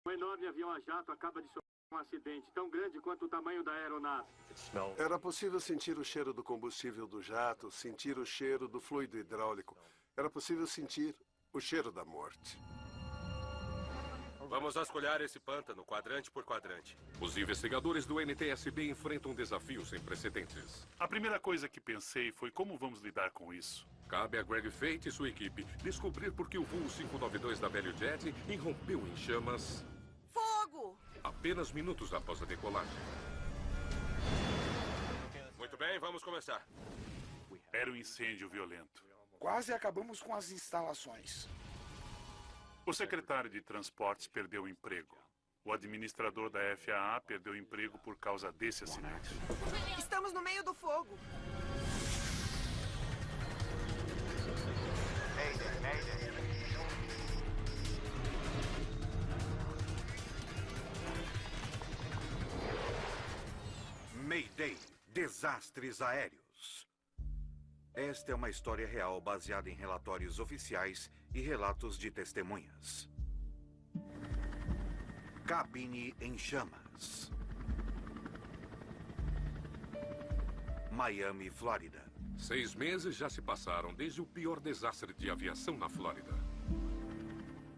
Um enorme avião a jato acaba de sofrer um acidente tão grande quanto o tamanho da aeronave. Era possível sentir o cheiro do combustível do jato, sentir o cheiro do fluido hidráulico. Era possível sentir o cheiro da morte. Vamos vasculhar esse pântano, quadrante por quadrante. Os investigadores do NTSB enfrentam desafios sem precedentes. A primeira coisa que pensei foi como vamos lidar com isso. Cabe a Greg Fate e sua equipe descobrir por que o voo 592 da ValueJet irrompeu em chamas... Fogo! Apenas minutos após a decolagem. Muito bem, vamos começar. Era um incêndio violento. Quase acabamos com as instalações. O secretário de Transportes perdeu o emprego. O administrador da FAA perdeu o emprego por causa desse acidente. Estamos no meio do fogo. Mayday, desastres aéreos. Esta é uma história real baseada em relatórios oficiais e relatos de testemunhas. Cabine em chamas. Miami, Flórida. 6 meses já se passaram desde o pior desastre de aviação na Flórida.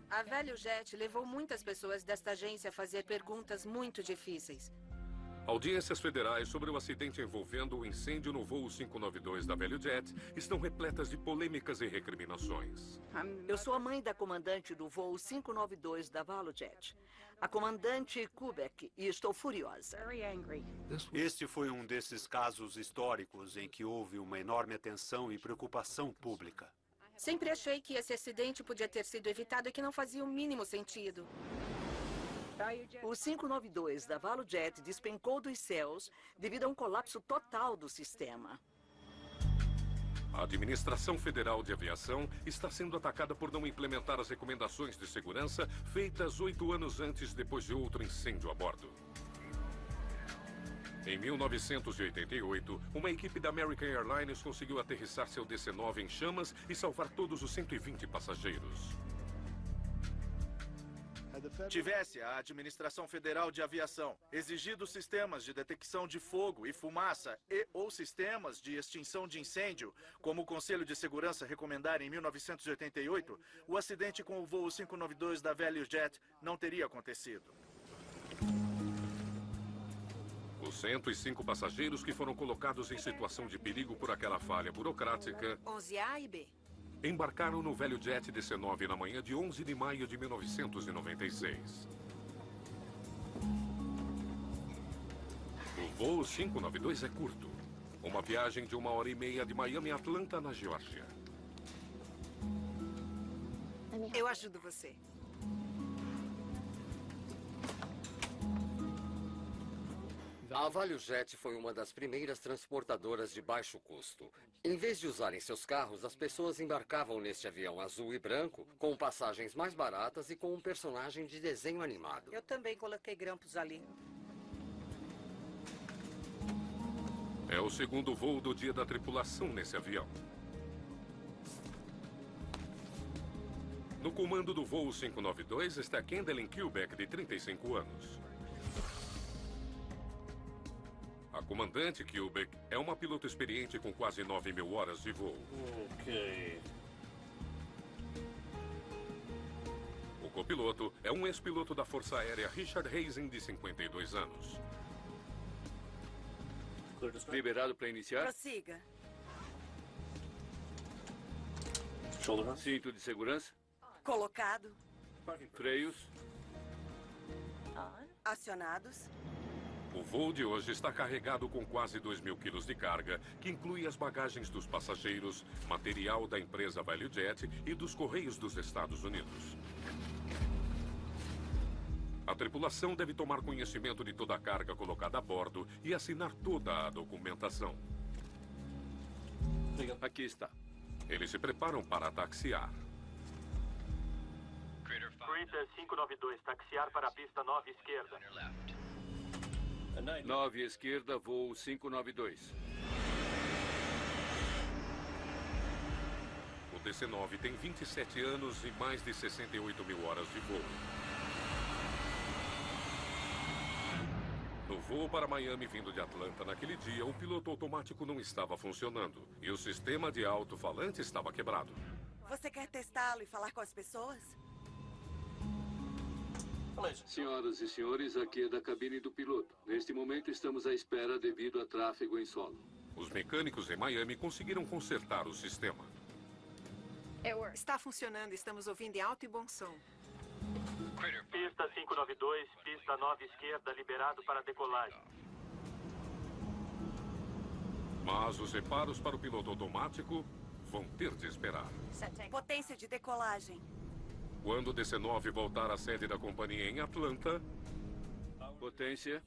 A ValueJet levou muitas pessoas desta agência a fazer perguntas muito difíceis. Audiências federais sobre o acidente envolvendo o incêndio no voo 592 da ValueJet estão repletas de polêmicas e recriminações. Eu sou a mãe da comandante do voo 592 da ValueJet, a comandante Kubeck, e estou furiosa. Este foi um desses casos históricos em que houve uma enorme atenção e preocupação pública. Sempre achei que esse acidente podia ter sido evitado e que não fazia o mínimo sentido. O 592 da ValueJet despencou dos céus devido a um colapso total do sistema. A Administração Federal de Aviação está sendo atacada por não implementar as recomendações de segurança feitas 8 anos antes, depois de outro incêndio a bordo. Em 1988, uma equipe da American Airlines conseguiu aterrissar seu DC-9 em chamas e salvar todos os 120 passageiros. Tivesse a Administração Federal de Aviação exigido sistemas de detecção de fogo e fumaça ou sistemas de extinção de incêndio, como o Conselho de Segurança recomendara em 1988, o acidente com o voo 592 da ValueJet não teria acontecido. Os 105 passageiros que foram colocados em situação de perigo por aquela falha burocrática 11A e B. embarcaram no ValueJet DC-9 na manhã de 11 de maio de 1996. O voo 592 é curto. Uma viagem de 1h30 de Miami a Atlanta, na Geórgia. Eu ajudo você. A ValueJet foi uma das primeiras transportadoras de baixo custo. Em vez de usarem seus carros, as pessoas embarcavam neste avião azul e branco, com passagens mais baratas e com um personagem de desenho animado. Eu também coloquei grampos ali. É o segundo voo do dia da tripulação nesse avião. No comando do voo 592 está Kendall Kubeck, de 35 anos. A comandante Kubeck é uma piloto experiente com quase 9.000 horas de voo. Ok. O copiloto é um ex-piloto da Força Aérea Richard Hazen, de 52 anos. Liberado para iniciar? Prossiga. Cinto de segurança? Colocado. Freios? Acionados. O voo de hoje está carregado com quase 2.000 quilos de carga, que inclui as bagagens dos passageiros, material da empresa ValueJet e dos Correios dos Estados Unidos. A tripulação deve tomar conhecimento de toda a carga colocada a bordo e assinar toda a documentação. Aqui está. Eles se preparam para taxiar. Cruiser 592, taxiar para a pista 9 esquerda. 9 esquerda, voo 592. O DC-9 tem 27 anos e mais de 68.000 horas de voo. No voo para Miami vindo de Atlanta naquele dia, o piloto automático não estava funcionando e o sistema de alto-falante estava quebrado. Você quer testá-lo e falar com as pessoas? Senhoras e senhores, aqui é da cabine do piloto. Neste momento estamos à espera devido a tráfego em solo. Os mecânicos em Miami conseguiram consertar o sistema. Está funcionando, estamos ouvindo em alto e bom som. Pista 592, pista 9 esquerda, liberado para decolagem. Mas os reparos para o piloto automático vão ter de esperar. Potência de decolagem. Quando o DC-9 voltar à sede da companhia em Atlanta, Potência.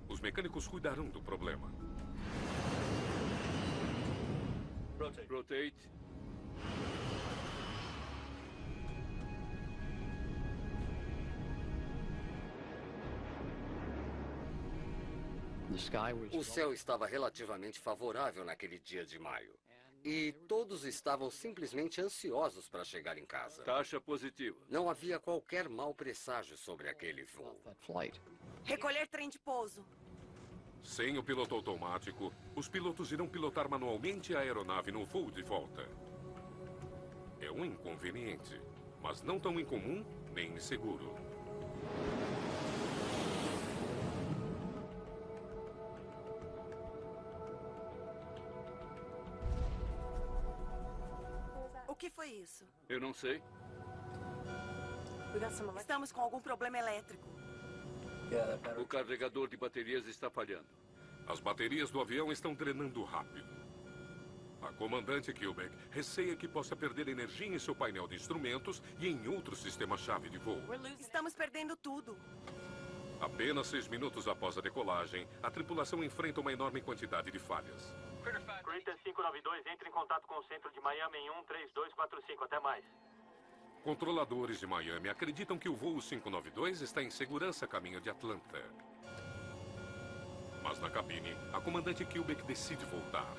Os mecânicos cuidarão do problema. Rotate. O céu estava relativamente favorável naquele dia de maio. E todos estavam simplesmente ansiosos para chegar em casa. Taxa positiva. Não havia qualquer mau presságio sobre aquele voo. Recolher trem de pouso. Sem o piloto automático, os pilotos irão pilotar manualmente a aeronave no voo de volta. É um inconveniente, mas não tão incomum nem inseguro. O que foi isso? Eu não sei. Estamos com algum problema elétrico. O carregador de baterias está falhando. As baterias do avião estão drenando rápido. A comandante Kilbeck receia que possa perder energia em seu painel de instrumentos e em outro sistema-chave de voo. Estamos perdendo tudo. Apenas 6 minutos após a decolagem, a tripulação enfrenta uma enorme quantidade de falhas. Critter 592, entre em contato com o centro de Miami em 13245. Até mais. Controladores de Miami acreditam que o voo 592 está em segurança a caminho de Atlanta. Mas na cabine, a comandante Kilbeck decide voltar.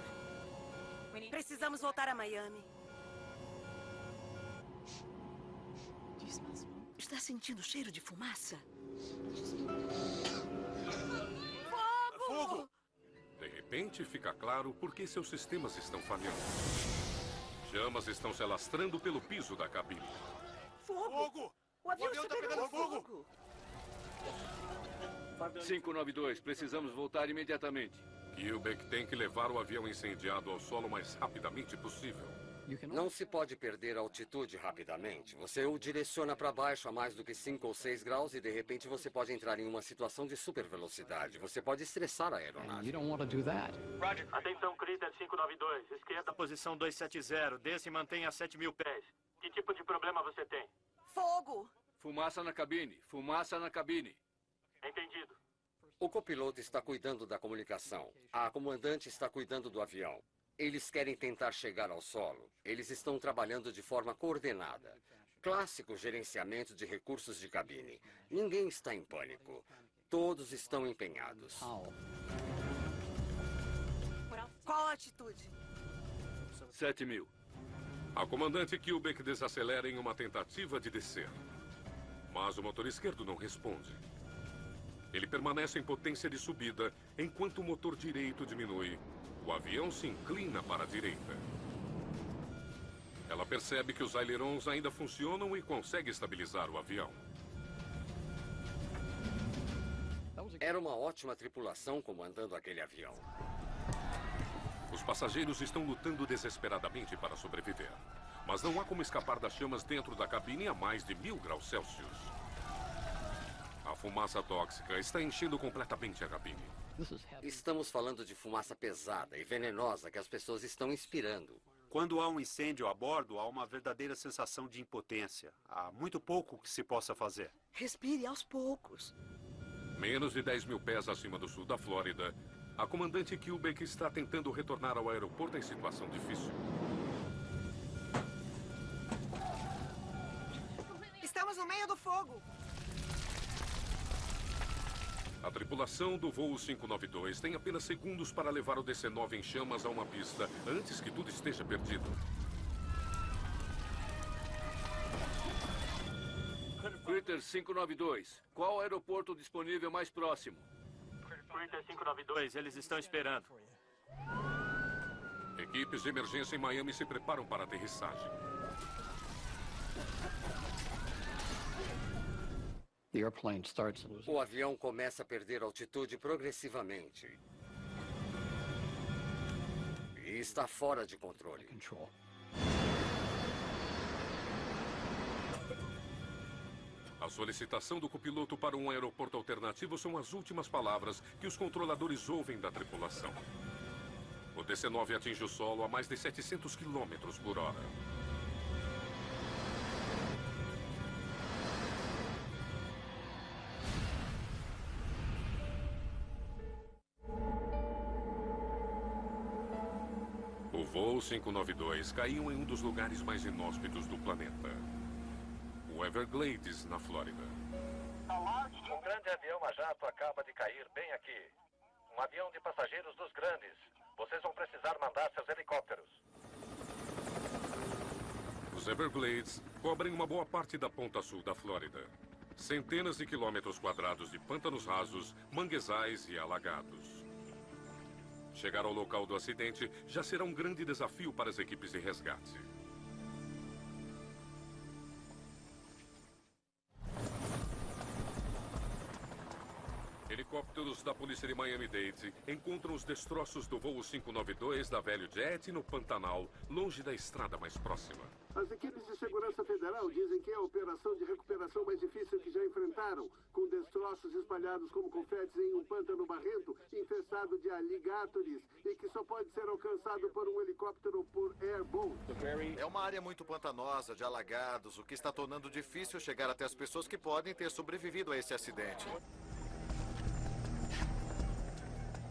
Precisamos voltar a Miami. Está sentindo cheiro de fumaça? Fogo! De repente, fica claro por que seus sistemas estão falhando. Chamas estão se alastrando pelo piso da cabine. Fogo! O avião está pegando fogo! 592, precisamos voltar imediatamente. Kilbeck tem que levar o avião incendiado ao solo o mais rapidamente possível. Não se pode perder a altitude rapidamente. Você o direciona para baixo a mais do que 5 ou 6 graus e de repente você pode entrar em uma situação de supervelocidade. Você pode estressar a aeronave. Atenção, Critter 592, esquerda, posição 270. Desce e mantenha a 7.000 pés. Que tipo de problema você tem? Fogo! Fumaça na cabine. Fumaça na cabine. Entendido. O copiloto está cuidando da comunicação. A comandante está cuidando do avião. Eles querem tentar chegar ao solo. Eles estão trabalhando de forma coordenada. Clássico gerenciamento de recursos de cabine. Ninguém está em pânico. Todos estão empenhados. Qual a atitude? 7.000. A comandante Kilbeck desacelera em uma tentativa de descer. Mas o motor esquerdo não responde. Ele permanece em potência de subida, enquanto o motor direito diminui. O avião se inclina para a direita. Ela percebe que os ailerons ainda funcionam e consegue estabilizar o avião. Era uma ótima tripulação comandando aquele avião. Os passageiros estão lutando desesperadamente para sobreviver. Mas não há como escapar das chamas dentro da cabine a mais de 1000 graus Celsius. A fumaça tóxica está enchendo completamente a cabine. Estamos falando de fumaça pesada e venenosa que as pessoas estão inspirando. Quando há um incêndio a bordo, há uma verdadeira sensação de impotência. Há muito pouco que se possa fazer. Respire aos poucos. Menos de 10.000 pés acima do sul da Flórida, a comandante Kilbeck está tentando retornar ao aeroporto em situação difícil. Estamos no meio do fogo. A tripulação do voo 592 tem apenas segundos para levar o DC-9 em chamas a uma pista antes que tudo esteja perdido. Critter 592, qual aeroporto disponível mais próximo? Crater 592, eles estão esperando. Equipes de emergência em Miami se preparam para a aterrissagem. O avião começa a perder altitude progressivamente. E está fora de controle. A solicitação do copiloto para um aeroporto alternativo são as últimas palavras que os controladores ouvem da tripulação. O DC-9 atinge o solo a mais de 700 km por hora. O voo 592 caiu em um dos lugares mais inóspitos do planeta. O Everglades, na Flórida. Um grande avião a jato acaba de cair bem aqui. Um avião de passageiros dos grandes. Vocês vão precisar mandar seus helicópteros. Os Everglades cobrem uma boa parte da ponta sul da Flórida. Centenas de quilômetros quadrados de pântanos rasos, manguezais e alagados. Chegar ao local do acidente já será um grande desafio para as equipes de resgate. Helicópteros da polícia de Miami-Dade encontram os destroços do voo 592 da Velho Jet no Pantanal, longe da estrada mais próxima. As equipes de segurança federal dizem que é a operação de recuperação mais difícil que já enfrentaram, com destroços espalhados como confetes em um pântano barrento infestado de alligators e que só pode ser alcançado por um helicóptero por airboat. É uma área muito pantanosa, de alagados, o que está tornando difícil chegar até as pessoas que podem ter sobrevivido a esse acidente.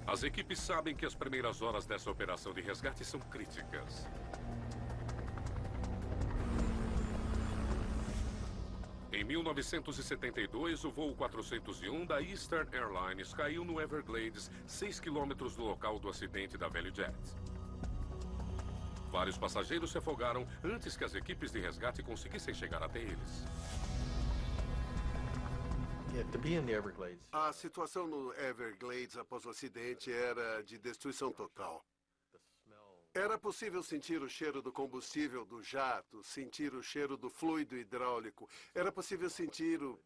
As equipes sabem que as primeiras horas dessa operação de resgate são críticas. Em 1972, o voo 401 da Eastern Airlines caiu no Everglades, 6 quilômetros do local do acidente da Velho Jet. Vários passageiros se afogaram antes que as equipes de resgate conseguissem chegar até eles. A situação no Everglades após o acidente era de destruição total. Era possível sentir o cheiro do combustível do jato, sentir o cheiro do fluido hidráulico. Era possível sentir o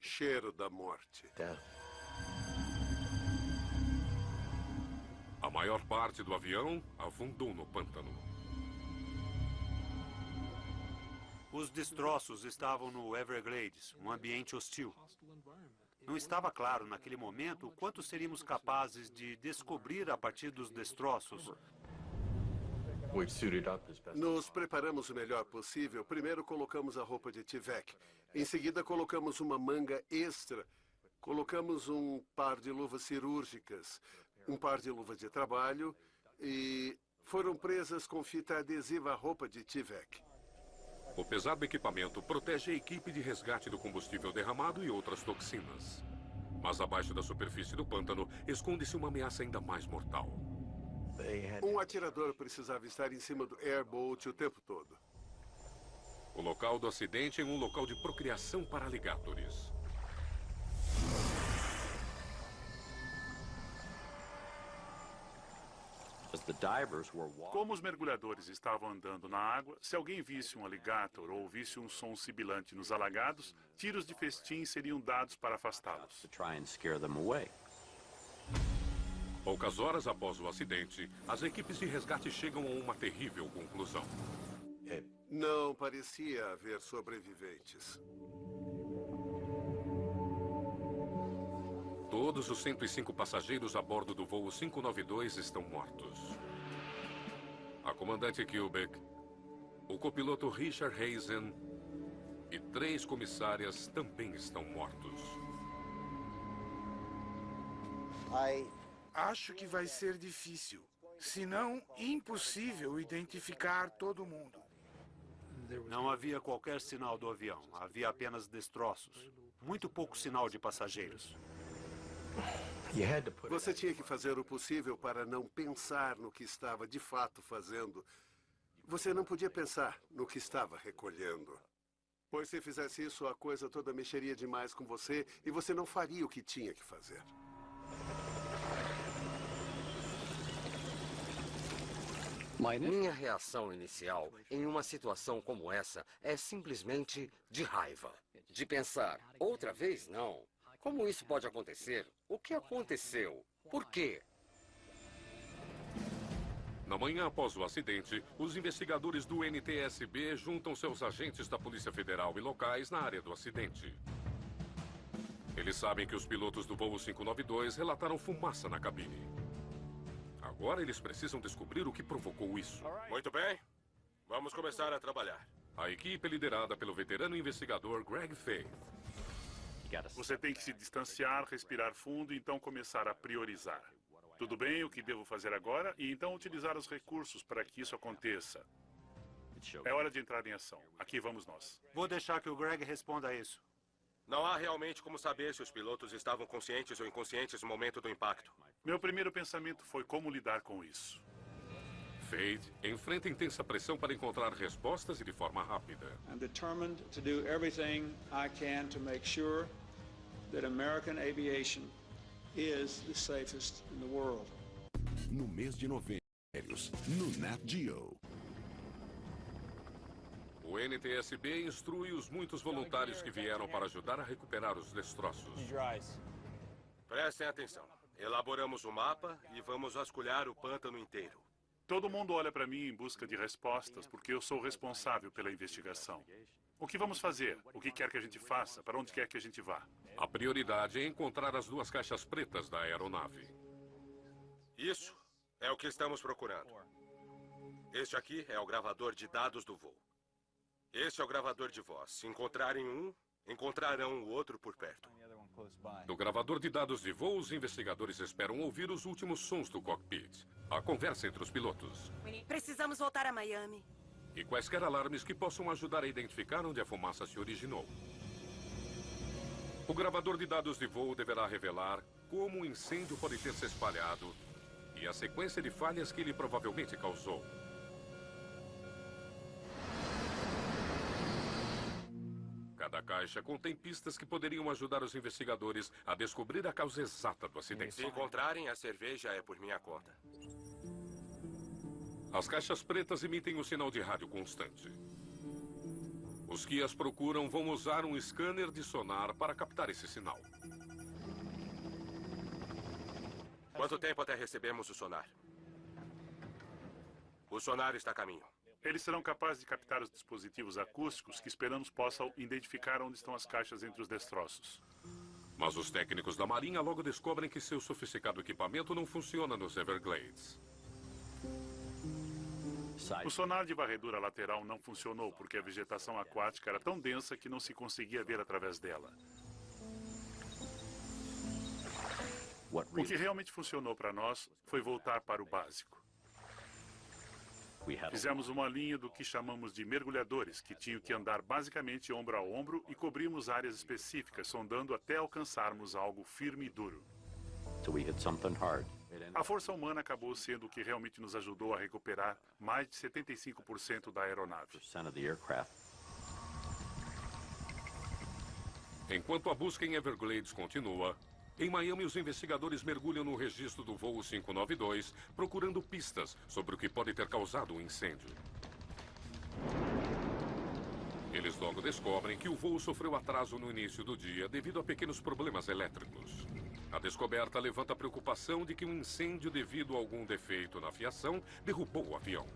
cheiro da morte. A maior parte do avião afundou no pântano. Os destroços estavam no Everglades, um ambiente hostil. Não estava claro naquele momento o quanto seríamos capazes de descobrir a partir dos destroços. Nos preparamos o melhor possível. Primeiro colocamos a roupa de T-VAC. Em seguida colocamos uma manga extra. Colocamos um par de luvas cirúrgicas, um par de luvas de trabalho e foram presas com fita adesiva a roupa de T-VAC. O pesado equipamento protege a equipe de resgate do combustível derramado e outras toxinas. Mas abaixo da superfície do pântano esconde-se uma ameaça ainda mais mortal. Um atirador precisava estar em cima do airboat o tempo todo. O local do acidente é um local de procriação para alligators. Como os mergulhadores estavam andando na água, se alguém visse um alligator ou ouvisse um som sibilante nos alagados, tiros de festim seriam dados para afastá-los. Poucas horas após o acidente, as equipes de resgate chegam a uma terrível conclusão. Não parecia haver sobreviventes. Todos os 105 passageiros a bordo do voo 592 estão mortos. A comandante Kubeck, o copiloto Richard Hazen e 3 comissárias também estão mortos. Acho que vai ser difícil, se não impossível, identificar todo mundo. Não havia qualquer sinal do avião. Havia apenas destroços. Muito pouco sinal de passageiros. Você tinha que fazer o possível para não pensar no que estava de fato fazendo. Você não podia pensar no que estava recolhendo. Pois se fizesse isso, a coisa toda mexeria demais com você e você não faria o que tinha que fazer. Minha reação inicial em uma situação como essa é simplesmente de raiva. De pensar, outra vez não. Como isso pode acontecer? O que aconteceu? Por quê? Na manhã após o acidente, os investigadores do NTSB juntam seus agentes da Polícia Federal e locais na área do acidente. Eles sabem que os pilotos do voo 592 relataram fumaça na cabine. Agora eles precisam descobrir o que provocou isso. Muito bem. Vamos começar a trabalhar. A equipe é liderada pelo veterano investigador Greg Faith. Você tem que se distanciar, respirar fundo e então começar a priorizar. Tudo bem, o que devo fazer agora? E então utilizar os recursos para que isso aconteça. É hora de entrar em ação. Aqui vamos nós. Vou deixar que o Greg responda a isso. Não há realmente como saber se os pilotos estavam conscientes ou inconscientes no momento do impacto. Meu primeiro pensamento foi como lidar com isso. Faith enfrenta intensa pressão para encontrar respostas e de forma rápida. I'm determined to do everything I can to make sure that American aviation is the safest in the world. No mês de novembro, no Nat Geo. O NTSB instrui os muitos voluntários que vieram para ajudar a recuperar os destroços. Prestem atenção. Elaboramos o mapa e vamos vasculhar o pântano inteiro. Todo mundo olha para mim em busca de respostas, porque eu sou responsável pela investigação. O que vamos fazer? O que quer que a gente faça? Para onde quer que a gente vá? A prioridade é encontrar as duas caixas pretas da aeronave. Isso é o que estamos procurando. Este aqui é o gravador de dados do voo. Este é o gravador de voz. Se encontrarem um, encontrarão o outro por perto. No gravador de dados de voo, os investigadores esperam ouvir os últimos sons do cockpit. A conversa entre os pilotos. Precisamos voltar a Miami. E quaisquer alarmes que possam ajudar a identificar onde a fumaça se originou. O gravador de dados de voo deverá revelar como o incêndio pode ter se espalhado e a sequência de falhas que ele provavelmente causou. Cada caixa contém pistas que poderiam ajudar os investigadores a descobrir a causa exata do acidente. Se encontrarem, a cerveja é por minha conta. As caixas pretas emitem um sinal de rádio constante. Os que as procuram vão usar um scanner de sonar para captar esse sinal. Quanto tempo até recebemos o sonar? O sonar está a caminho. Eles serão capazes de captar os dispositivos acústicos que esperamos possam identificar onde estão as caixas entre os destroços. Mas os técnicos da Marinha logo descobrem que seu sofisticado equipamento não funciona nos Everglades. O sonar de varredura lateral não funcionou porque a vegetação aquática era tão densa que não se conseguia ver através dela. O que realmente funcionou para nós foi voltar para o básico. Fizemos uma linha do que chamamos de mergulhadores, que tinham que andar basicamente ombro a ombro e cobrimos áreas específicas, sondando até alcançarmos algo firme e duro. A força humana acabou sendo o que realmente nos ajudou a recuperar mais de 75% da aeronave. Enquanto a busca em Everglades continua, em Miami, os investigadores mergulham no registro do voo 592, procurando pistas sobre o que pode ter causado o incêndio. Eles logo descobrem que o voo sofreu atraso no início do dia devido a pequenos problemas elétricos. A descoberta levanta a preocupação de que um incêndio devido a algum defeito na fiação derrubou o avião.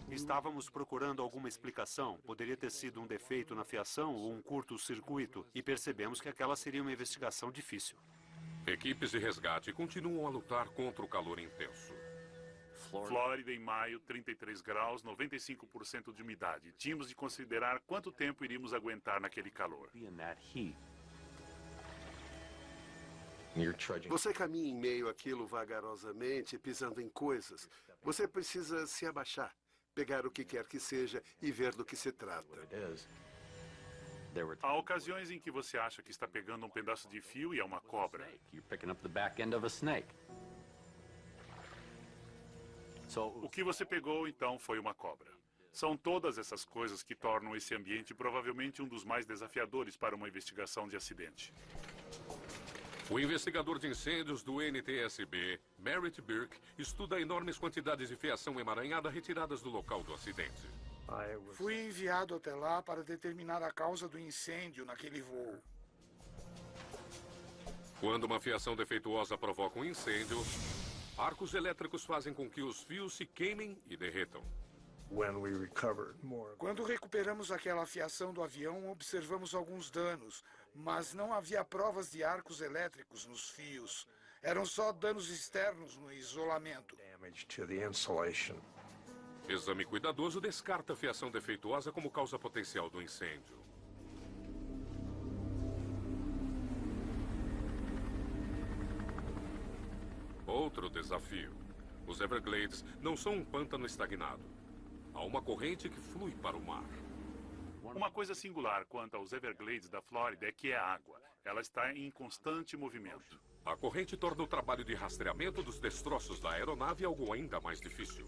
Estávamos procurando alguma explicação. Poderia ter sido um defeito na fiação ou um curto-circuito. E percebemos que aquela seria uma investigação difícil. Equipes de resgate continuam a lutar contra o calor intenso. Flórida, em maio, 33 graus, 95% de umidade. Tínhamos de considerar quanto tempo iríamos aguentar naquele calor. Você caminha em meio àquilo vagarosamente, pisando em coisas. Você precisa se abaixar, pegar o que quer que seja e ver do que se trata. Há ocasiões em que você acha que está pegando um pedaço de fio e é uma cobra. O que você pegou, então, foi uma cobra. São todas essas coisas que tornam esse ambiente provavelmente um dos mais desafiadores para uma investigação de acidente. O investigador de incêndios do NTSB, Merritt Burke, estuda enormes quantidades de fiação emaranhada retiradas do local do acidente. Fui enviado até lá para determinar a causa do incêndio naquele voo. Quando uma fiação defeituosa provoca um incêndio, arcos elétricos fazem com que os fios se queimem e derretam. Quando recuperamos aquela fiação do avião, observamos alguns danos, mas não havia provas de arcos elétricos nos fios. Eram só danos externos no isolamento. Exame cuidadoso descarta a fiação defeituosa como causa potencial do incêndio. Outro desafio. Os Everglades não são um pântano estagnado. Há uma corrente que flui para o mar. Uma coisa singular quanto aos Everglades da Flórida é que é água. Ela está em constante movimento. A corrente torna o trabalho de rastreamento dos destroços da aeronave algo ainda mais difícil.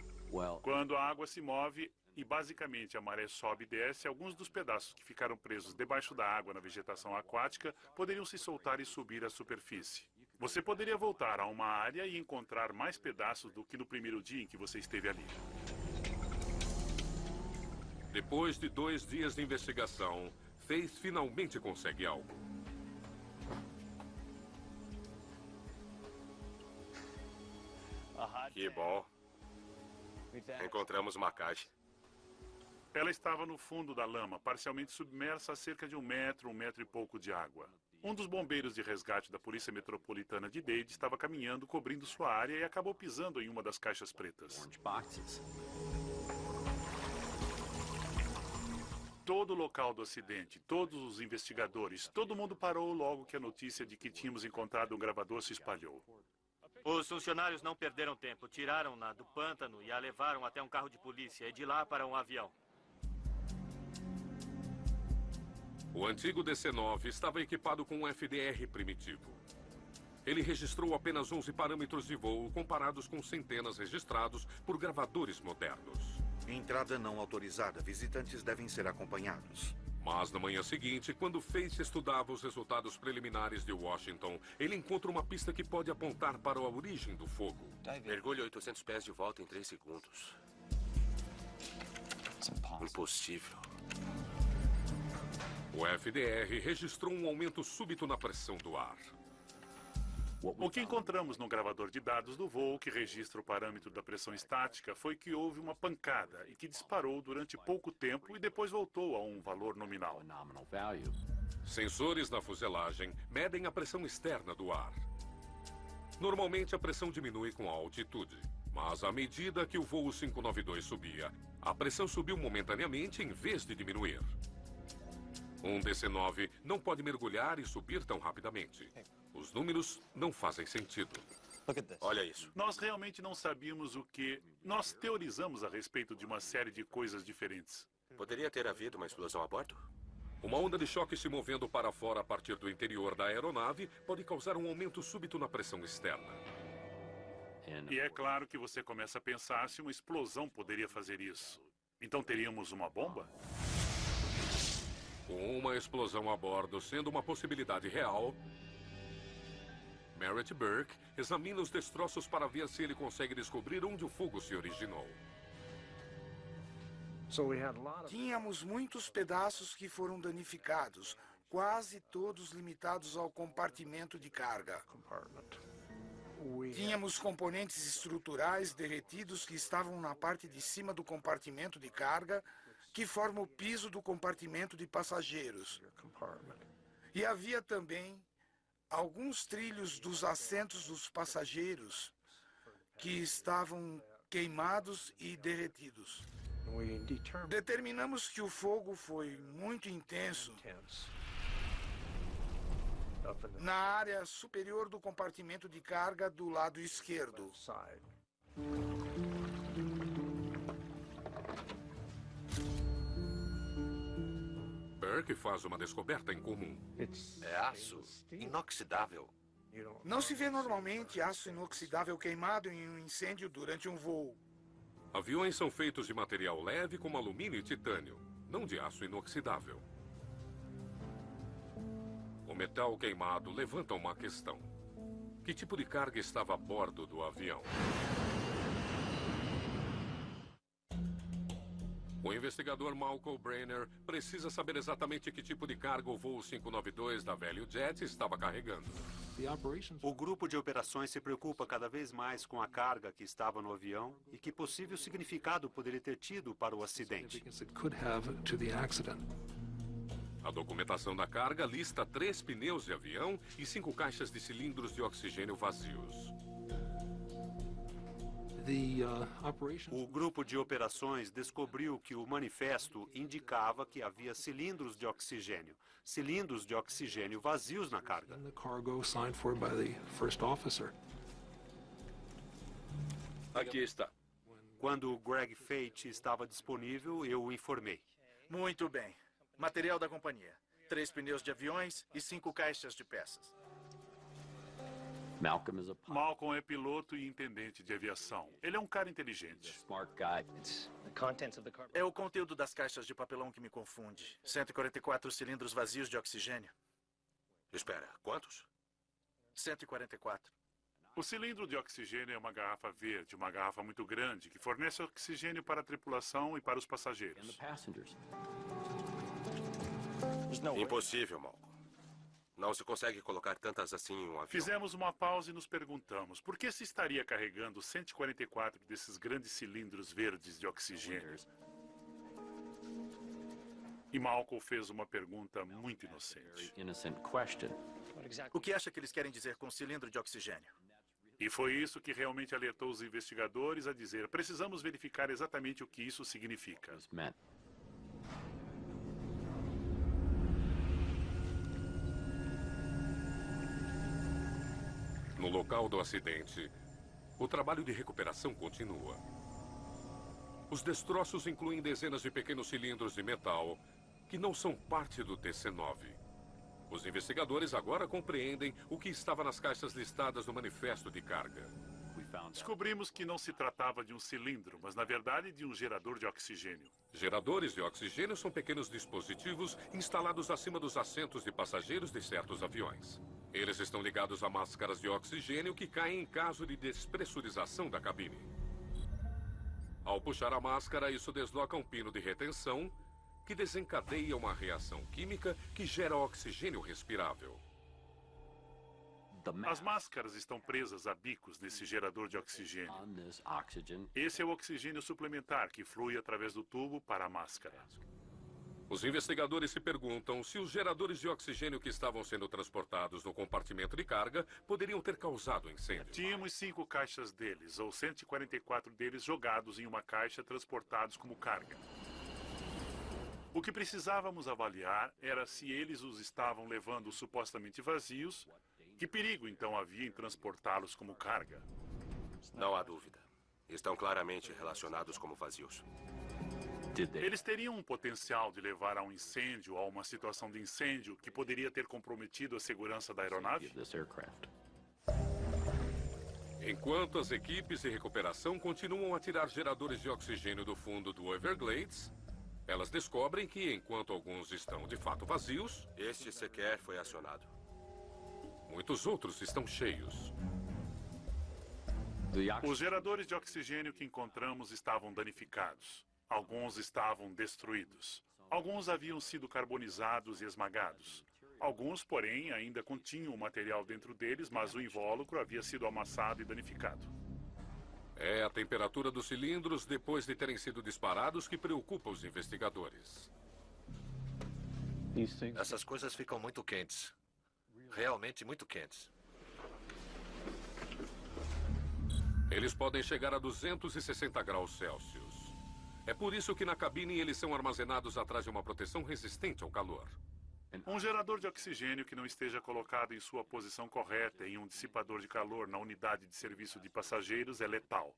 Quando a água se move e basicamente a maré sobe e desce, alguns dos pedaços que ficaram presos debaixo da água na vegetação aquática poderiam se soltar e subir à superfície. Você poderia voltar a uma área e encontrar mais pedaços do que no primeiro dia em que você esteve ali. Depois de 2 dias de investigação, Faith finalmente consegue algo. Que bom. Encontramos uma caixa. Ela estava no fundo da lama, parcialmente submersa a cerca de 1 metro, 1 metro e pouco de água. Um dos bombeiros de resgate da Polícia Metropolitana de Dade estava caminhando, cobrindo sua área e acabou pisando em uma das caixas pretas. Todo o local do acidente, todos os investigadores, todo mundo parou logo que a notícia de que tínhamos encontrado um gravador se espalhou. Os funcionários não perderam tempo. Tiraram-na do pântano e a levaram até um carro de polícia e de lá para um avião. O antigo DC-9 estava equipado com um FDR primitivo. Ele registrou apenas 11 parâmetros de voo comparados com centenas registrados por gravadores modernos. Entrada não autorizada. Visitantes devem ser acompanhados. Mas na manhã seguinte, quando Faith estudava os resultados preliminares de Washington, ele encontra uma pista que pode apontar para a origem do fogo. Mergulhe 800 pés de volta em 3 segundos. Impossível. O FDR registrou um aumento súbito na pressão do ar. O que encontramos no gravador de dados do voo, que registra o parâmetro da pressão estática, foi que houve uma pancada e que disparou durante pouco tempo e depois voltou a um valor nominal. Sensores na fuselagem medem a pressão externa do ar. Normalmente a pressão diminui com a altitude, mas à medida que o voo 592 subia, a pressão subiu momentaneamente em vez de diminuir. Um DC-9 não pode mergulhar e subir tão rapidamente. Os números não fazem sentido. Olha isso. Nós realmente não sabíamos o que... Nós teorizamos a respeito de uma série de coisas diferentes. Poderia ter havido uma explosão a bordo? Uma onda de choque se movendo para fora a partir do interior da aeronave pode causar um aumento súbito na pressão externa. E é claro que você começa a pensar se uma explosão poderia fazer isso. Então teríamos uma bomba? Com uma explosão a bordo sendo uma possibilidade real, Merritt Burke examina os destroços para ver se ele consegue descobrir onde o fogo se originou. Tínhamos muitos pedaços que foram danificados, quase todos limitados ao compartimento de carga. Tínhamos componentes estruturais derretidos que estavam na parte de cima do compartimento de carga, que forma o piso do compartimento de passageiros. E havia também alguns trilhos dos assentos dos passageiros que estavam queimados e derretidos. Determinamos que o fogo foi muito intenso na área superior do compartimento de carga do lado esquerdo. Burke faz uma descoberta em comum. É aço inoxidável. Não se vê normalmente aço inoxidável queimado em um incêndio durante um voo. Aviões são feitos de material leve como alumínio e titânio, não de aço inoxidável. O metal queimado levanta uma questão. Que tipo de carga estava a bordo do avião? O investigador Malcolm Brainer precisa saber exatamente que tipo de carga o voo 592 da Value Jet estava carregando. O grupo de operações se preocupa cada vez mais com a carga que estava no avião e que possível significado poderia ter tido para o acidente. A documentação da carga lista 3 pneus de avião e 5 caixas de cilindros de oxigênio vazios. O grupo de operações descobriu que o manifesto indicava que havia cilindros de oxigênio vazios na carga. Aqui está. Quando o Greg Fate estava disponível, eu o informei. Muito bem. Material da companhia. 3 pneus de aviões e 5 caixas de peças. Malcolm é piloto e intendente de aviação. Ele é um cara inteligente. É o conteúdo das caixas de papelão que me confunde. 144 cilindros vazios de oxigênio. Espera, quantos? 144. O cilindro de oxigênio é uma garrafa verde, uma garrafa muito grande, que fornece oxigênio para a tripulação e para os passageiros. Impossível, Malcolm. Não se consegue colocar tantas assim em um avião. Fizemos uma pausa e nos perguntamos por que se estaria carregando 144 desses grandes cilindros verdes de oxigênio. E Malcolm fez uma pergunta muito inocente. O que acha que eles querem dizer com cilindro de oxigênio? E foi isso que realmente alertou os investigadores a dizer: precisamos verificar exatamente o que isso significa. No local do acidente, o trabalho de recuperação continua. Os destroços incluem dezenas de pequenos cilindros de metal que não são parte do TC-9. Os investigadores agora compreendem o que estava nas caixas listadas no manifesto de carga. Descobrimos que não se tratava de um cilindro, mas na verdade de um gerador de oxigênio. Geradores de oxigênio são pequenos dispositivos instalados acima dos assentos de passageiros de certos aviões. Eles estão ligados a máscaras de oxigênio que caem em caso de despressurização da cabine. Ao puxar a máscara, isso desloca um pino de retenção que desencadeia uma reação química que gera oxigênio respirável. As máscaras estão presas a bicos nesse gerador de oxigênio. Esse é o oxigênio suplementar que flui através do tubo para a máscara. Os investigadores se perguntam se os geradores de oxigênio que estavam sendo transportados no compartimento de carga poderiam ter causado incêndio. Tínhamos 5 caixas deles, ou 144 deles jogados em uma caixa transportados como carga. O que precisávamos avaliar era se eles os estavam levando supostamente vazios. Que perigo, então, havia em transportá-los como carga? Não há dúvida. Estão claramente relacionados como vazios. Eles teriam um potencial de levar a um incêndio ou a uma situação de incêndio que poderia ter comprometido a segurança da aeronave? Enquanto as equipes de recuperação continuam a tirar geradores de oxigênio do fundo do Everglades, elas descobrem que, enquanto alguns estão de fato vazios, este sequer foi acionado. Muitos outros estão cheios. Os geradores de oxigênio que encontramos estavam danificados. Alguns estavam destruídos. Alguns haviam sido carbonizados e esmagados. Alguns, porém, ainda continham o material dentro deles, mas o invólucro havia sido amassado e danificado. É a temperatura dos cilindros depois de terem sido disparados que preocupa os investigadores. Essas coisas ficam muito quentes. Realmente muito quentes. Eles podem chegar a 260 graus Celsius. É por isso que na cabine eles são armazenados atrás de uma proteção resistente ao calor. Um gerador de oxigênio que não esteja colocado em sua posição correta em um dissipador de calor na unidade de serviço de passageiros é letal.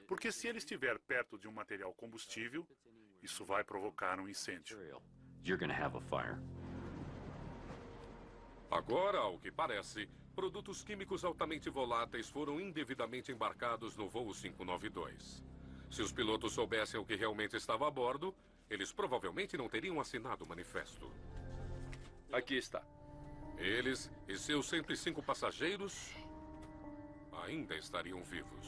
Porque se ele estiver perto de um material combustível, isso vai provocar um incêndio. Agora, ao que parece, produtos químicos altamente voláteis foram indevidamente embarcados no voo 592. Se os pilotos soubessem o que realmente estava a bordo, eles provavelmente não teriam assinado o manifesto. Aqui está. Eles e seus 105 passageiros ainda estariam vivos.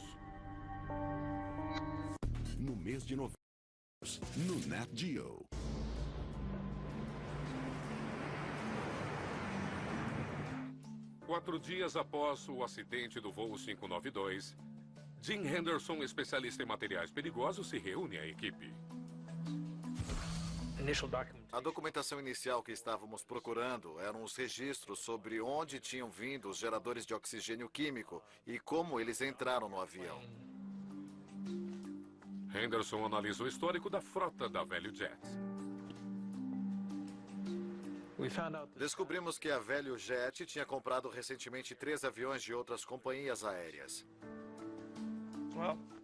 No mês de novembro, no Nat Geo. Quatro dias após o acidente do voo 592, Jim Henderson, especialista em materiais perigosos, se reúne à equipe. A documentação inicial que estávamos procurando eram os registros sobre onde tinham vindo os geradores de oxigênio químico e como eles entraram no avião. Henderson analisa o histórico da frota da Value Jet. Descobrimos que a Value Jet tinha comprado recentemente 3 aviões de outras companhias aéreas.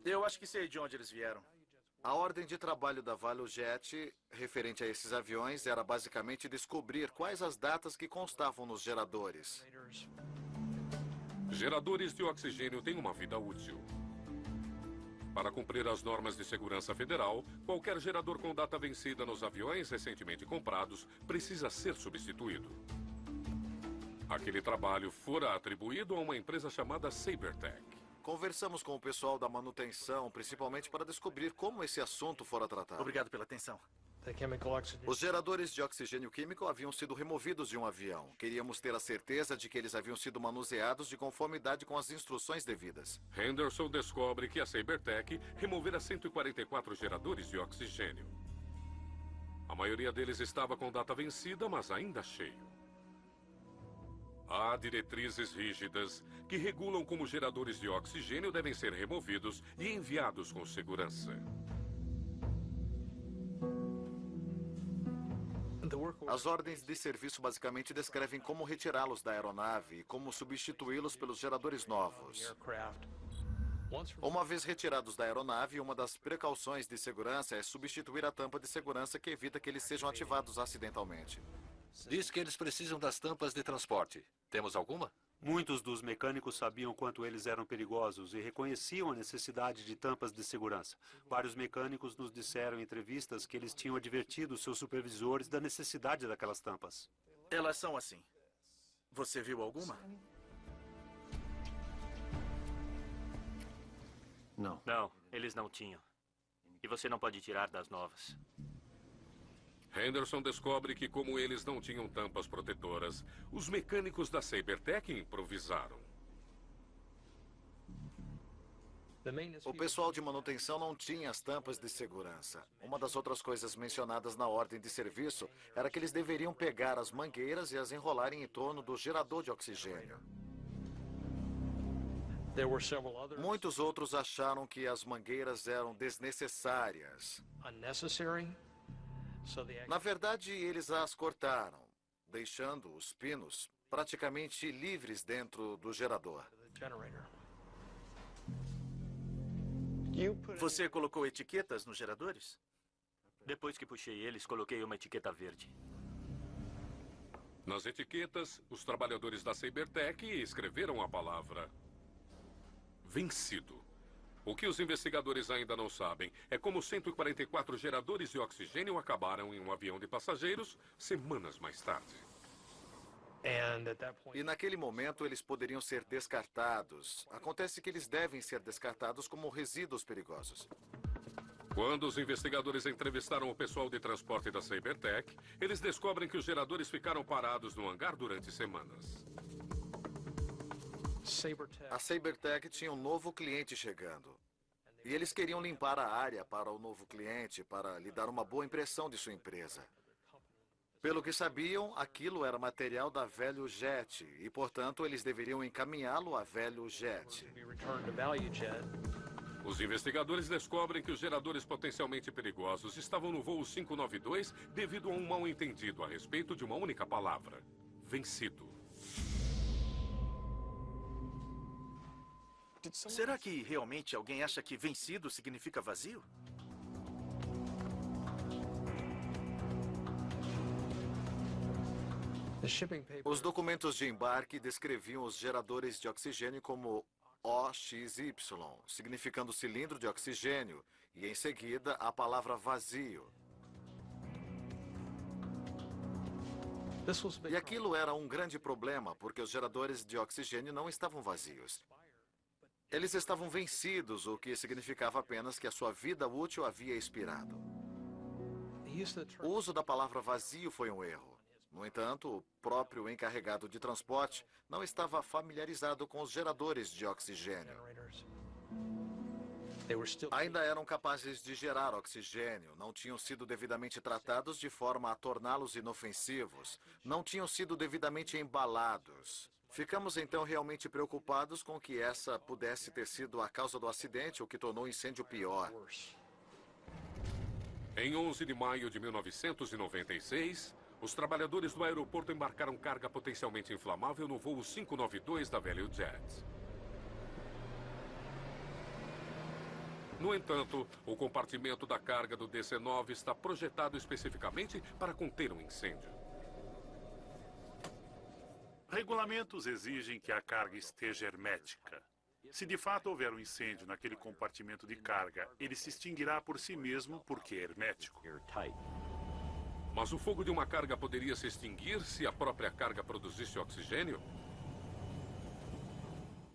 Eu acho que sei de onde eles vieram. A ordem de trabalho da Value Jet, referente a esses aviões, era basicamente descobrir quais as datas que constavam nos geradores. Geradores de oxigênio têm uma vida útil. Para cumprir as normas de segurança federal, qualquer gerador com data vencida nos aviões recentemente comprados precisa ser substituído. Aquele trabalho fora atribuído a uma empresa chamada SaberTech. Conversamos com o pessoal da manutenção, principalmente para descobrir como esse assunto fora tratado. Obrigado pela atenção. Os geradores de oxigênio químico haviam sido removidos de um avião. Queríamos ter a certeza de que eles haviam sido manuseados de conformidade com as instruções devidas. Henderson descobre que a SaberTech removera 144 geradores de oxigênio. A maioria deles estava com data vencida, mas ainda cheio. Há diretrizes rígidas que regulam como geradores de oxigênio devem ser removidos e enviados com segurança. As ordens de serviço basicamente descrevem como retirá-los da aeronave e como substituí-los pelos geradores novos. Uma vez retirados da aeronave, uma das precauções de segurança é substituir a tampa de segurança que evita que eles sejam ativados acidentalmente. Diz que eles precisam das tampas de transporte. Temos alguma? Muitos dos mecânicos sabiam quanto eles eram perigosos e reconheciam a necessidade de tampas de segurança. Vários mecânicos nos disseram em entrevistas que eles tinham advertido seus supervisores da necessidade daquelas tampas. Elas são assim. Você viu alguma? Não. Não, eles não tinham. E você não pode tirar das novas. Henderson descobre que, como eles não tinham tampas protetoras, os mecânicos da SaberTech improvisaram. O pessoal de manutenção não tinha as tampas de segurança. Uma das outras coisas mencionadas na ordem de serviço era que eles deveriam pegar as mangueiras e as enrolarem em torno do gerador de oxigênio. Muitos outros acharam que as mangueiras eram desnecessárias. Na verdade, eles as cortaram, deixando os pinos praticamente livres dentro do gerador. Você colocou etiquetas nos geradores? Depois que puxei eles, coloquei uma etiqueta verde. Nas etiquetas, os trabalhadores da SaberTech escreveram a palavra vencido. O que os investigadores ainda não sabem é como 144 geradores de oxigênio acabaram em um avião de passageiros semanas mais tarde. E naquele momento eles poderiam ser descartados. Acontece que eles devem ser descartados como resíduos perigosos. Quando os investigadores entrevistaram o pessoal de transporte da SaberTech, eles descobrem que os geradores ficaram parados no hangar durante semanas. A SaberTech tinha um novo cliente chegando. E eles queriam limpar a área para o novo cliente, para lhe dar uma boa impressão de sua empresa. Pelo que sabiam, aquilo era material da Value Jet e, portanto, eles deveriam encaminhá-lo à Value Jet. Os investigadores descobrem que os geradores potencialmente perigosos estavam no voo 592 devido a um mal-entendido a respeito de uma única palavra: vencido. Será que realmente alguém acha que vencido significa vazio? Os documentos de embarque descreviam os geradores de oxigênio como OXY, significando cilindro de oxigênio, e em seguida a palavra vazio. E aquilo era um grande problema, porque os geradores de oxigênio não estavam vazios. Eles estavam vencidos, o que significava apenas que a sua vida útil havia expirado. O uso da palavra vazio foi um erro. No entanto, o próprio encarregado de transporte não estava familiarizado com os geradores de oxigênio. Ainda eram capazes de gerar oxigênio, não tinham sido devidamente tratados de forma a torná-los inofensivos, não tinham sido devidamente embalados. Ficamos então realmente preocupados com que essa pudesse ter sido a causa do acidente, o que tornou o incêndio pior. Em 11 de maio de 1996, os trabalhadores do aeroporto embarcaram carga potencialmente inflamável no voo 592 da ValueJet. No entanto, o compartimento da carga do DC-9 está projetado especificamente para conter um incêndio. Regulamentos exigem que a carga esteja hermética. Se de fato houver um incêndio naquele compartimento de carga, ele se extinguirá por si mesmo porque é hermético. Mas o fogo de uma carga poderia se extinguir se a própria carga produzisse oxigênio?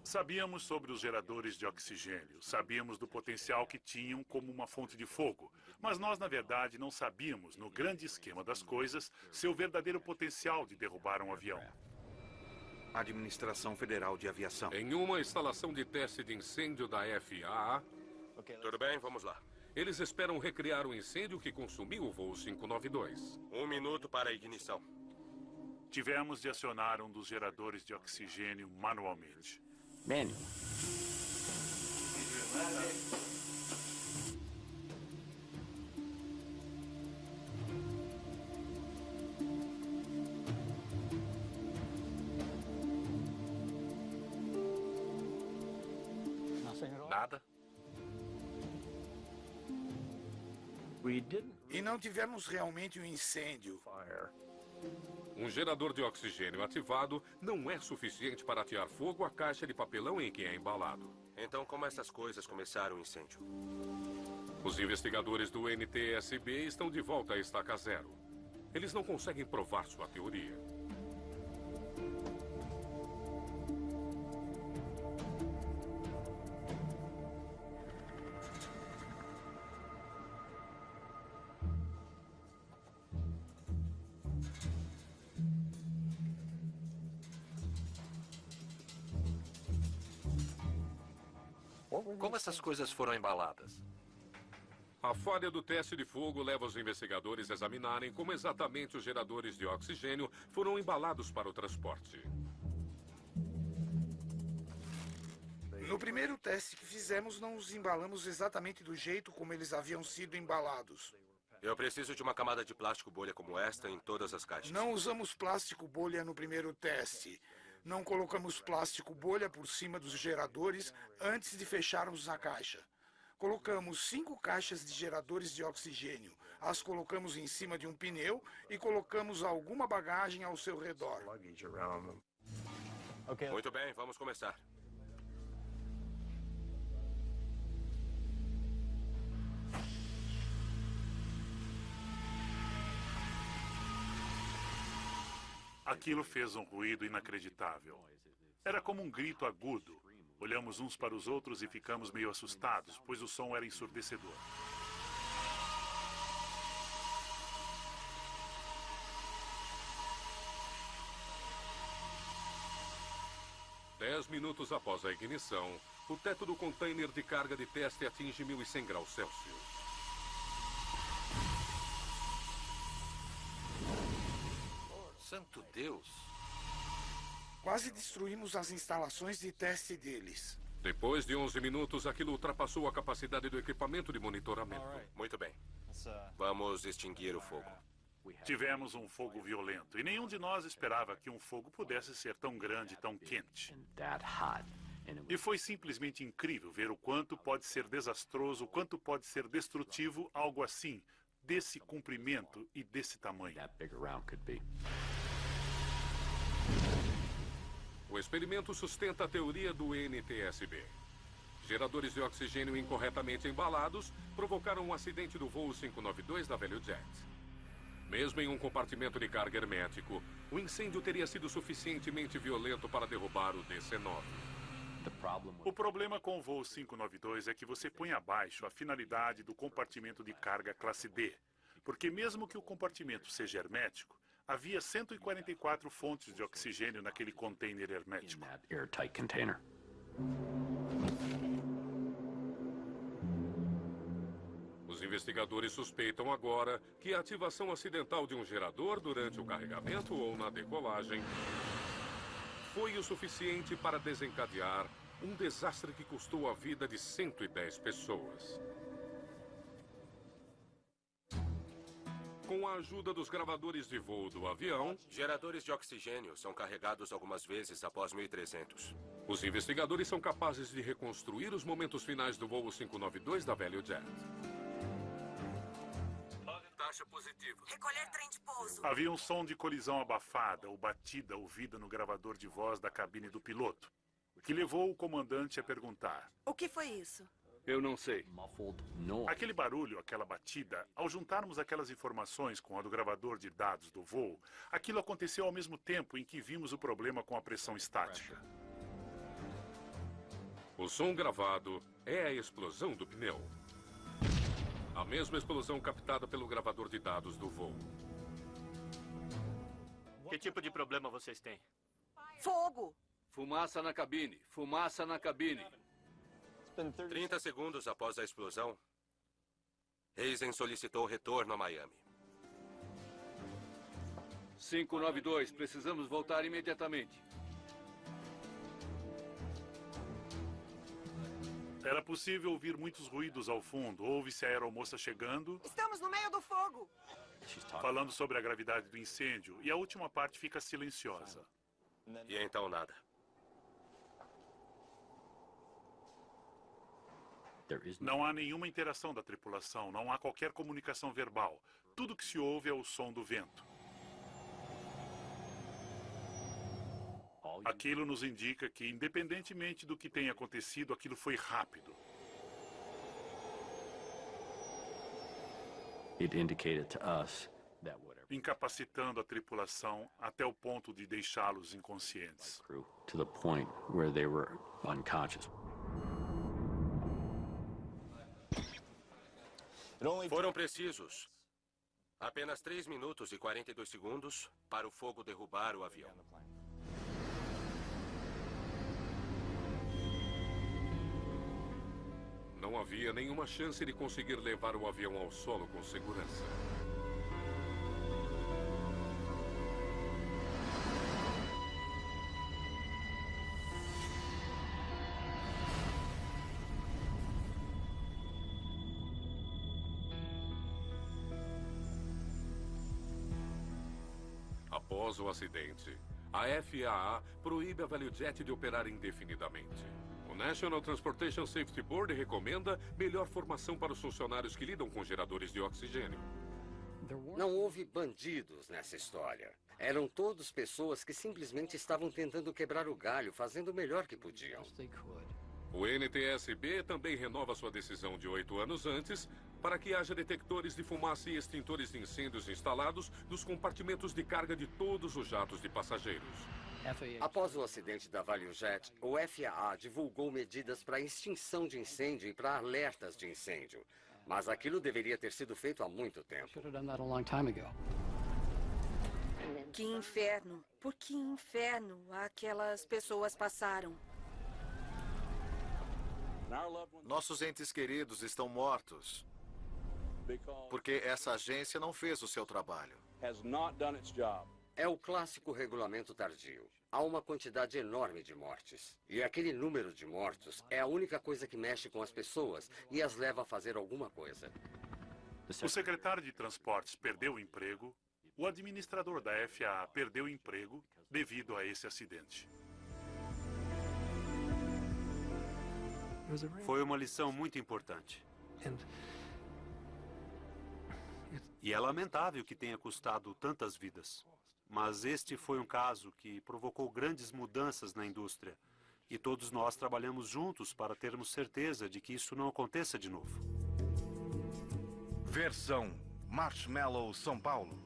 Sabíamos sobre os geradores de oxigênio, sabíamos do potencial que tinham como uma fonte de fogo, mas nós, na verdade, não sabíamos, no grande esquema das coisas, seu verdadeiro potencial de derrubar um avião. Administração Federal de Aviação. Em uma instalação de teste de incêndio da FAA... Tudo bem, vamos lá. Eles esperam recriar o incêndio que consumiu o voo 592. 1 minuto para a ignição. Tivemos de acionar um dos geradores de oxigênio manualmente. Manual. Nada. E não tivemos realmente um incêndio. Um gerador de oxigênio ativado não é suficiente para atear fogo à caixa de papelão em que é embalado. Então, como essas coisas começaram o incêndio? Os investigadores do NTSB estão de volta à estaca zero. Eles não conseguem provar sua teoria. Como essas coisas foram embaladas? A falha do teste de fogo leva os investigadores a examinarem como exatamente os geradores de oxigênio foram embalados para o transporte. No primeiro teste que fizemos, não os embalamos exatamente do jeito como eles haviam sido embalados. Eu preciso de uma camada de plástico bolha como esta em todas as caixas. Não usamos plástico bolha no primeiro teste. Não colocamos plástico bolha por cima dos geradores antes de fecharmos a caixa. Colocamos 5 caixas de geradores de oxigênio. As colocamos em cima de um pneu e colocamos alguma bagagem ao seu redor. Muito bem, vamos começar. Aquilo fez um ruído inacreditável. Era como um grito agudo. Olhamos uns para os outros e ficamos meio assustados, pois o som era ensurdecedor. Dez minutos após a ignição, o teto do container de carga de teste atinge 1.100 graus Celsius. Santo Deus! Quase destruímos as instalações de teste deles. Depois de 11 minutos, aquilo ultrapassou a capacidade do equipamento de monitoramento. Muito bem. Vamos extinguir o fogo. Tivemos um fogo violento, e nenhum de nós esperava que um fogo pudesse ser tão grande e tão quente. E foi simplesmente incrível ver o quanto pode ser desastroso, o quanto pode ser destrutivo algo assim, desse comprimento e desse tamanho. O experimento sustenta a teoria do NTSB. Geradores de oxigênio incorretamente embalados provocaram um acidente do voo 592 da ValueJet. Mesmo em um compartimento de carga hermético, o incêndio teria sido suficientemente violento para derrubar o DC-9. O problema com o voo 592 é que você põe abaixo a finalidade do compartimento de carga classe D, porque mesmo que o compartimento seja hermético, havia 144 fontes de oxigênio naquele container hermético. Os investigadores suspeitam agora que a ativação acidental de um gerador durante o carregamento ou na decolagem foi o suficiente para desencadear um desastre que custou a vida de 110 pessoas. Com a ajuda dos gravadores de voo do avião, geradores de oxigênio são carregados algumas vezes após 1300. Os investigadores são capazes de reconstruir os momentos finais do voo 592 da Value Jet. Taxa positiva. Recolher trem de pouso. Havia um som de colisão abafada ou batida ouvida no gravador de voz da cabine do piloto, que levou o comandante a perguntar: O que foi isso? Eu não sei. Aquele barulho, aquela batida, ao juntarmos aquelas informações com a do gravador de dados do voo, aquilo aconteceu ao mesmo tempo em que vimos o problema com a pressão estática. O som gravado é a explosão do pneu. A mesma explosão captada pelo gravador de dados do voo. Que tipo de problema vocês têm? Fogo! Fumaça na cabine. Fumaça na cabine. 30 segundos após a explosão, Hazen solicitou retorno a Miami. 592, precisamos voltar imediatamente. Era possível ouvir muitos ruídos ao fundo. Ouve-se a aeromoça chegando, Estamos no meio do fogo! falando sobre a gravidade do incêndio, e a última parte fica silenciosa. E então nada. Não há nenhuma interação da tripulação, não há qualquer comunicação verbal. Tudo que se ouve é o som do vento. Aquilo nos indica que, independentemente do que tenha acontecido, aquilo foi rápido. Incapacitando a tripulação até o ponto de deixá-los inconscientes. Foram precisos apenas 3 minutos e 42 segundos para o fogo derrubar o avião. Não havia nenhuma chance de conseguir levar o avião ao solo com segurança. Após o acidente, a FAA proíbe a Value Jet de operar indefinidamente. O National Transportation Safety Board recomenda melhor formação para os funcionários que lidam com geradores de oxigênio. Não houve bandidos nessa história. Eram todos pessoas que simplesmente estavam tentando quebrar o galho, fazendo o melhor que podiam. O NTSB também renova sua decisão de 8 anos antes para que haja detectores de fumaça e extintores de incêndios instalados nos compartimentos de carga de todos os jatos de passageiros. Após o acidente da Value Jet, o FAA divulgou medidas para extinção de incêndio e para alertas de incêndio. Mas aquilo deveria ter sido feito há muito tempo. Que inferno! Por que inferno aquelas pessoas passaram? Nossos entes queridos estão mortos porque essa agência não fez o seu trabalho. É o clássico regulamento tardio. Há uma quantidade enorme de mortes. E aquele número de mortos é a única coisa que mexe com as pessoas e as leva a fazer alguma coisa. O secretário de Transportes perdeu o emprego. O administrador da FAA perdeu o emprego devido a esse acidente. Foi uma lição muito importante. E é lamentável que tenha custado tantas vidas. Mas este foi um caso que provocou grandes mudanças na indústria. E todos nós trabalhamos juntos para termos certeza de que isso não aconteça de novo. Versão Marshmallow São Paulo.